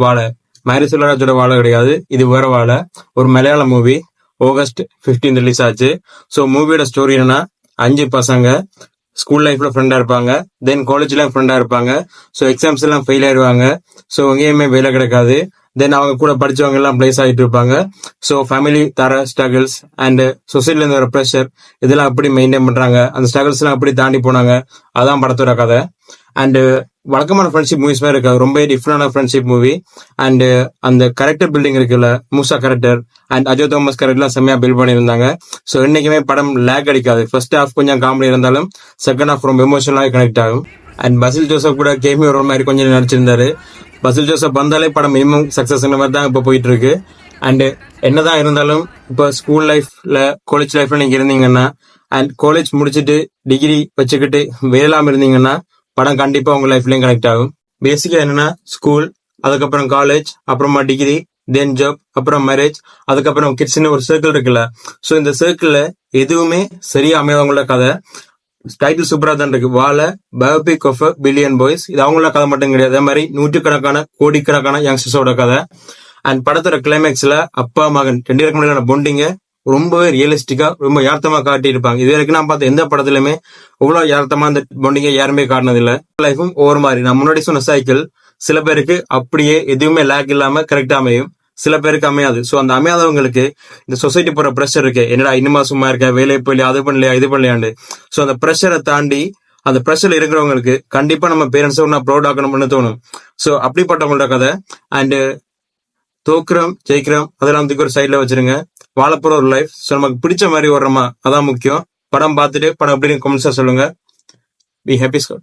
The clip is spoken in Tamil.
வாழை. மாரி செல்வராஜோட வாழை கிடையாது, இது வேற வாழை. ஒரு மலையாள மூவி. ஆகஸ்ட் 15 ரிலீஸ் ஆச்சு. ஸோ மூவியோட ஸ்டோரி என்னன்னா, 5 பசங்க ஸ்கூல் லைஃப்ல ஃப்ரெண்டா இருப்பாங்க, தென் காலேஜ்ல ஃப்ரெண்டா இருப்பாங்க. ஸோ எக்ஸாம்ஸ் எல்லாம் ஃபெயில் ஆயிடுவாங்க. ஸோ எங்கேயுமே வேலை கிடைக்காது. தென் அவங்க கூட படிச்சவங்க எல்லாம் பிளேஸ் ஆகிட்டு இருப்பாங்க. ஸோ ஃபேமிலி தர ஸ்ட்ரகிள்ஸ் அண்ட் சொசைட்டில இருந்து வர ப்ரெஷர் இதெல்லாம் எப்படி மெயின்டைன் பண்றாங்க, அந்த ஸ்ட்ரகிள்ஸ் எல்லாம் எப்படி தாண்டி போனாங்க, அதான் படத்தோட கதை. அண்ட் வழக்கமான ஃப்ரெண்ட்ஷிப் மூவிஸ் மாதிரி இருக்காது, ரொம்ப டிஃப்ரெண்டான ஃப்ரெண்ட்ஷிப் மூவி. அண்ட் அந்த கேரக்டர் பில்டிங் இருக்குல்ல, மூசா கேரக்டர் அண்ட் அஜய் தாமஸ் கேரக்டர்லாம் செம்மையா பில்ட் பண்ணியிருந்தாங்க. ஸோ என்னைக்குமே படம் லேக் அடிக்காது. ஃபர்ஸ்ட் ஹாஃப் கொஞ்சம் காமெடி இருந்தாலும் செகண்ட் ஹாஃப் ரொம்ப எமோஷனலாக கனெக்ட் ஆகும். அண்ட் பசில் ஜோசப் கூட கேமி ஒரு மாதிரி கொஞ்சம் நடிச்சிருந்தாரு. பசில் ஜோசப் வந்தாலே படம் மினிமம் சக்சஸ் மாதிரி தான் இப்போ போயிட்டு இருக்கு. அண்ட் என்னதான் இருந்தாலும் இப்போ ஸ்கூல் லைஃப்ல காலேஜ் லைஃப்ல நீங்க இருந்தீங்கன்னா அண்ட் காலேஜ் முடிச்சுட்டு டிகிரி வச்சுக்கிட்டு வேலாம இருந்தீங்கன்னா படம் கண்டிப்பா உங்க லைஃப்லயும் கனெக்ட் ஆகும். பேசிக்கா என்னன்னா, ஸ்கூல், அதுக்கப்புறம் காலேஜ், அப்புறமா டிகிரி, தென் ஜாப், அப்புறம் மேரேஜ், அதுக்கப்புறம் கிட்ஸ்ன்னு ஒரு சர்க்கிள் இருக்குல்ல. ஸோ இந்த சர்க்கிள்ல எதுவுமே சரியா அமையாதவங்களோட கதை. டைட்டில் சூப்பரா தான் இருக்கு, வாழ பயோபிக் ஆஃப் பில்லியன் பாய்ஸ். இது அவங்களோட கதை மட்டும் கிடையாது, அதே மாதிரி நூற்றுக்கணக்கான கோடிக்கணக்கான யங்ஸ்டர்ஸோட கதை. அண்ட் படத்தோட கிளைமேக்ஸ்ல அப்பா மகன் 2 பேருக்கு முன்னாடி பொண்டிங்க ரொம்பவே ரியலிஸ்டிக்கா ரொம்ப யதார்த்தமா காட்டி இருப்பாங்க. இது வரைக்கும் நான் பார்த்த எந்த படத்துலயுமே இவ்வளவு யதார்த்தமா அந்த பொண்டிங்க யாருமே காட்டினது இல்ல. லைஃபும் ஒவ்வொரு மாதிரி. நான் முன்னாடி சொன்ன சைக்கிள் சில பேருக்கு அப்படியே எதுவுமே லேக் இல்லாம கரெக்டா அமையும், சில பேருக்கு அமையாது. ஸோ அந்த அமையாதவங்களுக்கு இந்த சொசைட்டி போற ப்ரெஷர் இருக்கு, என்னடா இன்னுமா சும்மா இருக்க, வேலையை போயில, அது பண்ணலையா இது பண்ணலையாண்டு. ஸோ அந்த ப்ரெஷரை தாண்டி அந்த ப்ரெஷர்ல இருக்கிறவங்களுக்கு கண்டிப்பா நம்ம பேரண்ட்ஸை நான் ப்ரௌட் ஆக்கணும்னு தோணும். ஸோ அப்படிப்பட்டவங்களோட கதை. அண்ட் தோக்குறோம் ஜெயிக்கிறோம் அதெல்லாம் தூக்கி ஒரு சைட்ல வச்சிருங்க. வாழப்போற ஒரு லைஃப். ஸோ நமக்கு பிடிச்ச மாதிரி வர்றோமா, அதான் முக்கியம். படம் பார்த்துட்டு படம் எப்படின்னு கமெண்ட்ஸா சொல்லுங்க. Be happy school.